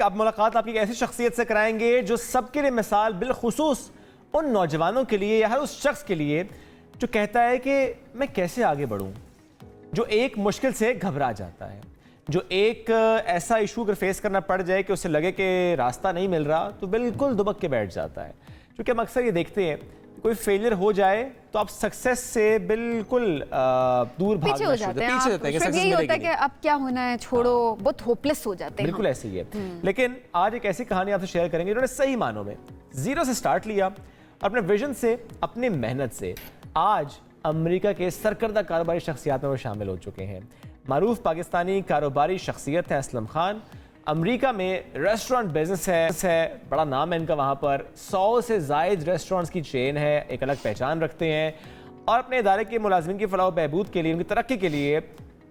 आप मुलाकात आपकी ऐसी शख्सियत से कराएंगे जो सबके लिए मिसाल, बिलखुसूस उन नौजवानों के लिए या हर उस शख्स के लिए जो कहता है कि मैं कैसे आगे बढ़ूं, जो एक मुश्किल से घबरा जाता है, जो एक ऐसा इशू अगर फेस करना पड़ जाए कि उसे लगे कि रास्ता नहीं मिल रहा तो बिल्कुल दुबक के बैठ जाता है। क्योंकि हम अक्सर ये देखते हैं कोई फेलियर हो जाए तो आप सक्सेस से बिल्कुल दूर भागना शुरू जाते हैं। पीछे जाते हैं कि सक्सेस यही होता मिलेगी है कि अब क्या होना है, छोड़ो, बहुत होपलेस हो जाते हैं। बिल्कुल ऐसे ही है। लेकिन आज एक ऐसी कहानी आपसे शेयर करेंगे जिन्होंने सही मानों में जीरो से स्टार्ट लिया, अपने विजन से, अपनी मेहनत से आज अमेरिका के सरकर्दा कारोबारी शख्सियात में वो शामिल हो चुके हैं। मारूफ पाकिस्तानी कारोबारी शख्सियत है असलम खान। अमेरिका में रेस्टोरेंट बिजनेस है, बड़ा नाम है इनका वहाँ पर। 100 से ज़ायद रेस्टोरेंट्स की चेन है, एक अलग पहचान रखते हैं और अपने इदारे के मुलाजमीन की फलाह बहबूद के लिए, उनकी तरक्की के लिए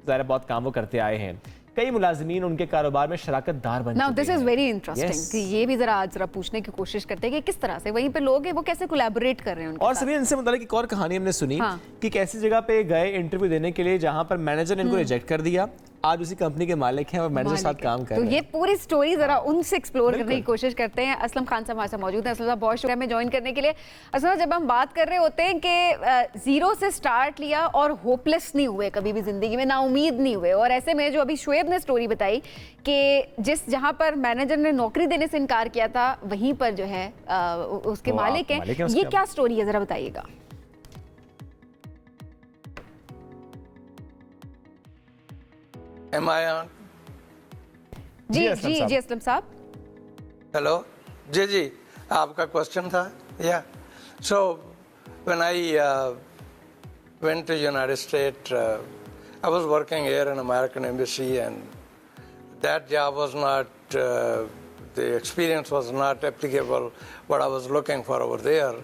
ज़ाहिर बहुत काम वो करते आए हैं। कई मुलाजमीन उनके कारोबार में शराकतदार बन चुके हैं। दिस इज वेरी इंटरेस्टिंग कि ये भी जरा पूछने की कोशिश करते हैं कि किस तरह से वहीं पे लोग हैं वो कैसे कोलैबोरेट कर रहे हैं उनके और साथ। सभी इनसे मुतालिक एक और कहानी हमने सुनी कि कैसी जगह पे गए इंटरव्यू देने के लिए जहां पर मैनेजर ने इनको रिजेक्ट कर दिया। आज उसी कंपनी के मालिक हैं और मैनेजर के साथ काम कर रहे हैं। तो ये पूरी स्टोरी जरा उनसे एक्सप्लोर करने की कोशिश करते हैं। असलम खान साहब हमारे साथ मौजूद हैं। असलम साहब बहुत शुक्रिया में ज्वाइन करने के लिए। असलम जब हम बात कर रहे होते हैं कि जीरो से स्टार्ट लिया और होपलेस नहीं हुए कभी भी जिंदगी में, ना उम्मीद नहीं हुए, और ऐसे में जो अभी शुएब ने स्टोरी बताई कि जहां पर मैनेजर ने नौकरी देने से इनकार किया था वहीं पर जो है उसके मालिक हैं। ये क्या स्टोरी है, जरा बताइएगा। Am I on? जी असलम साहब। हेलो जी आपका क्वेश्चन था। या so when I went to United States, I was working here in American Embassy, and that job was not, the experience was not applicable what I was looking for over there.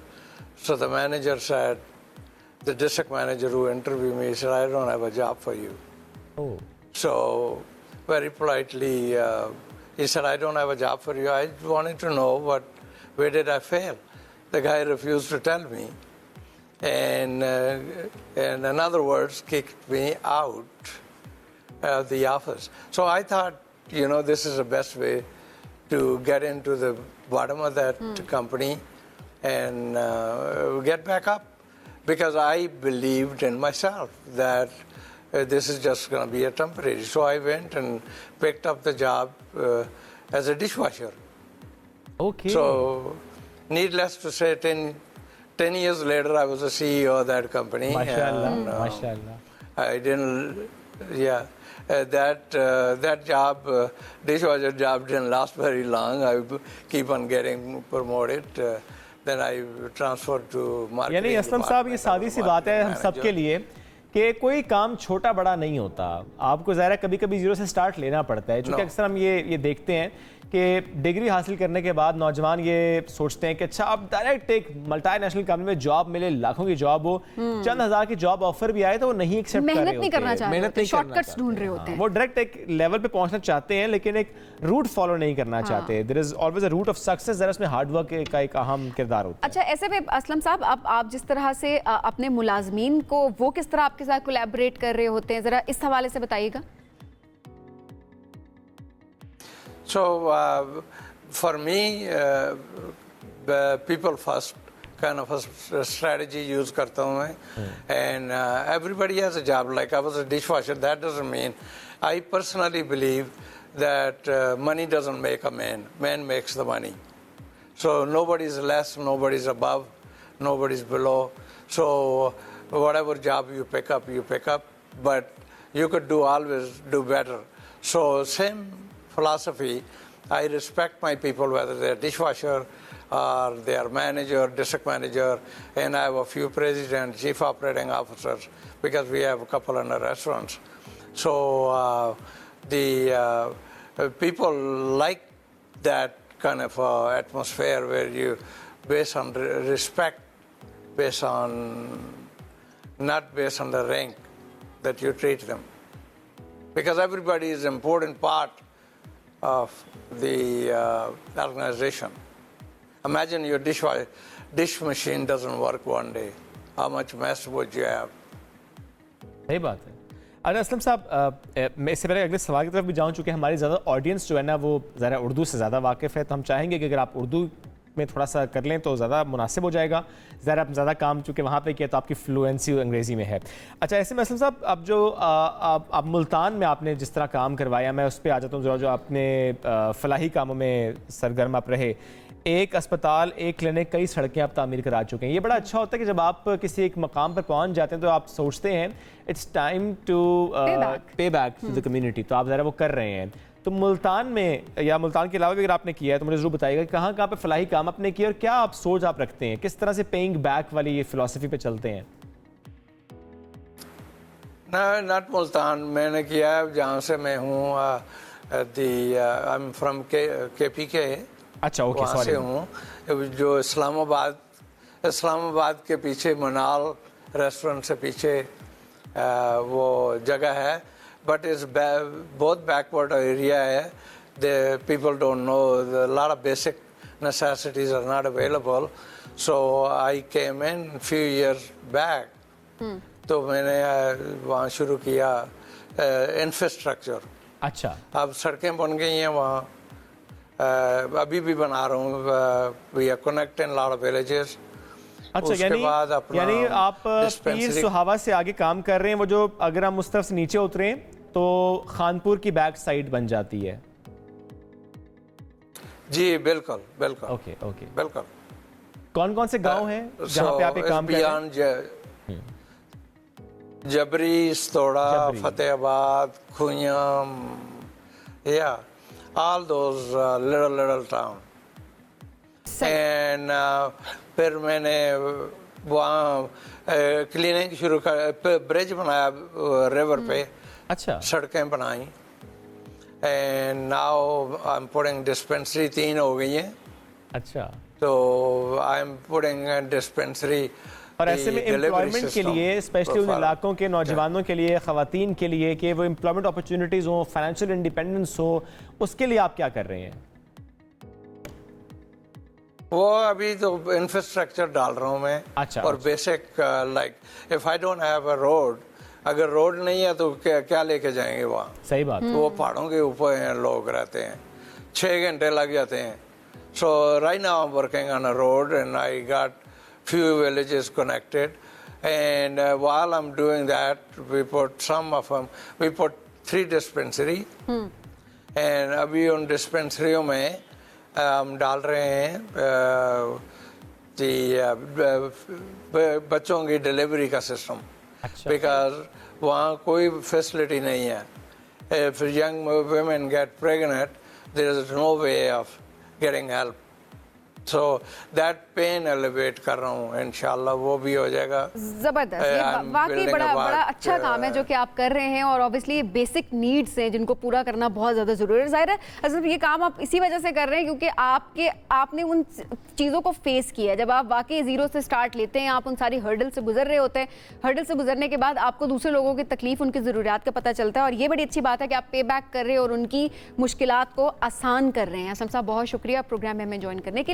So the manager said, the district manager who interviewed me, he said, I don't have a job for you. Oh. So very politely, he said, I don't have a job for you. I wanted to know where did I fail? The guy refused to tell me. And in other words, kicked me out of the office. So I thought, this is the best way to get into the bottom of that company and get back up. Because I believed in myself that this is just going to be a temporary. So I went and picked up the job as a dishwasher. Okay. So needless to say, 10 years later, I was the CEO of that company. MashaAllah, MashaAllah. I didn't, that job, dishwasher job didn't last very long. I keep on getting promoted. Then I transferred to marketing. यानी असलम साहब, ये सादी सी बात है हम सब के लिए कि कोई काम छोटा बड़ा नहीं होता। आपको ज़ाहिर कभी कभी जीरो से स्टार्ट लेना पड़ता है। चूँकि अक्सर हम ये देखते हैं कि डिग्री हासिल करने के बाद नौजवान ये सोचते हैं कि अच्छा अब डायरेक्ट एक मल्टीनेशनल कंपनी में जॉब मिले, लाखों की जॉब हो, चंद हज़ार की जॉब ऑफर भी आए तो वो नहीं एक्सेप्ट कर रहे होते, मेहनत नहीं करना चाहते, शॉर्टकट्स ढूंढ रहे होते हैं। वो डायरेक्ट एक लेवल पे पहुंचना चाहते हैं लेकिन एक रूट फॉलो नहीं करना चाहते। There is always a route of success, जरा उसमें हार्ड वर्क का एक अहम किरदार होता है। अच्छा, ऐसे में असलम साहब आप जिस तरह से अपने मुलाजमीन को, वो किस तरह आपके साथ कोलैबोरेट कर रहे होते हैं, जरा इस हवाले से बताइएगा। So for me, people first kind of a strategy use करता हूँ मैं, and everybody has a job. Like I was a dishwasher. That doesn't mean. I personally believe that money doesn't make a man. Man makes the money. So nobody's less, nobody's above, nobody's below. So whatever job you pick up, but you could always do better. So same philosophy. I respect my people, whether they're dishwasher or they are manager, district manager, and I have a few president, chief operating officers, because we have a couple in the restaurants. So the people like that kind of atmosphere where you, based on respect, not based on the rank that you treat them. Because everybody is an important part of the organization. Imagine your dish machine doesn't work one day. How much mess would you have? सही बात है। अच्छा असलम साहब, मैं इससे पहले अगले सवाल की तरफ भी जाऊँ, चूँकि हमारी ज़्यादा ऑडियंस जो है ना वो ज़रा उर्दू से ज़्यादा वाकिफ़ है, तो हम चाहेंगे कि अगर आप उर्दू में थोड़ा सा कर लें तो ज़्यादा मुनासिब हो जाएगा। ज़्यादा काम चूँकि वहाँ पे किया तो आपकी फ्लुएंसी अंग्रेज़ी में है। अच्छा, ऐसे में असलम साहब, अब जो आप मुल्तान में आपने जिस तरह काम करवाया, मैं उस पर आ जाता हूँ। जो आपने फलाही कामों में सरगर्म आप रहे, एक अस्पताल, एक क्लिनिक, कई सड़कें आप तामीर करा चुके हैं। ये बड़ा अच्छा होता है कि जब आप किसी एक मकाम पर पहुंच जाते हैं तो आप सोचते हैं इट्स टाइम टू पे बैक टू द कम्युनिटी, तो आप ज़रा वो कर रहे हैं। तो मुल्तान में या मुल्तान के अलावा भी अगर आपने किया है तो मुझे ज़रूर बताइएगा कि कहाँ कहाँ पे फलाही काम आपने किया और क्या आप सोच आप रखते हैं, किस तरह से पेइंग बैक वाली ये फ़िलॉसफी पे चलते हैं? नॉट मुल्तान मैंने किया है जहाँ से मैं हूँ, आई एम फ्रॉम KPK। अच्छा, ओके, वहाँ से हूँ, जो इस्लामाबाद के पीछे मनाल रेस्टोरेंट से पीछे वो जगह है, बट इट्स बहुत बैकवर्ड एरिया है। The people don't know, the lot of basic necessities are not available, so I came in few years back. तो मैंने वहाँ शुरू किया इंफ्रास्ट्रक्चर। अच्छा, अब सड़कें बन गई हैं वहाँ, अभी भी बना रहा हूँ, we are connecting lot of villages. अच्छा, यानी आप पीर सुहावा से आगे काम कर रहे हैं। वो जो अगर हम उस तरफ से नीचे उतरे तो खानपुर की बैक साइड बन जाती है। जी बिल्कुल बिल्कुल, ओके ओके, बिल्कुल। कौन कौन से गांव हैं जहाँ पे आप ये काम कर रहे हैं? जबरी, स्तोड़ा, फतेहाबाद, खुयाम, या all those little town। and फिर मैंने वहाँ क्लिनिक शुरू कर, ब्रिज बनाया रिवर पे। अच्छा, सड़कें बनाई, and now I'm putting dispensary, 3 हो गई हैं। अच्छा, तो I'm putting a dispensary। और ऐसे में एम्प्लॉयमेंट के लिए, स्पेशली उन इलाकों के नौजवानों के लिए, ख़वातीन के लिए, कि वो एम्प्लॉयमेंट अपॉर्चुनिटीज़ हो, फाइनेंशियल इंडिपेंडेंस हो, उसके लिए आप क्या कर रहे हैं? वो अभी तो इंफ्रास्ट्रक्चर डाल रहा हूँ मैं। अच्छा, और basic like if I don't have a road, अगर रोड नहीं है तो क्या लेके जाएंगे वहाँ? सही बात। वो पहाड़ों के ऊपर हैं, लोग रहते हैं, 6 घंटे लग जाते हैं। So right now I am working on a road and I got few villages connected, and while I'm doing that, we put 3 dispensary, and अभी उन डिस्पेंसरियों में हम डाल रहे हैं बच्चों की डिलीवरी का सिस्टम। अच्छा, बिकॉज वहाँ कोई फैसिलिटी नहीं है। If young women get pregnant, there is no way of getting help. So that pain elevate कर रहा हूँ, इंशाल्लाह वो भी हो जाएगा। जबरदस्त, ये वाकई बड़ा अच्छा काम है जो कि आप कर रहे हैं, और ऑब्वियसली ये बेसिक नीड्स हैं जिनको पूरा करना बहुत ज़्यादा ज़रूरी है। ज़ाहिर है असल ये काम आप इसी वजह से कर रहे हैं क्योंकि आपने उन चीज़ों को फेस किया है। जब आप वाकई ज़ीरो से स्टार्ट लेते हैं, आप उन सारी हर्डल से गुजर रहे होते हैं। हर्डल से गुजरने के बाद आपको दूसरे लोगों की तकलीफ, उनकी ज़रूरियात का पता चलता है, और ये बड़ी अच्छी बात है कि आप पे बैक कर रहे हैं और उनकी मुश्किलात को आसान कर रहे हैं। असलम साहब, बहुत शुक्रिया प्रोग्राम में हमें ज्वाइन करने के लिए।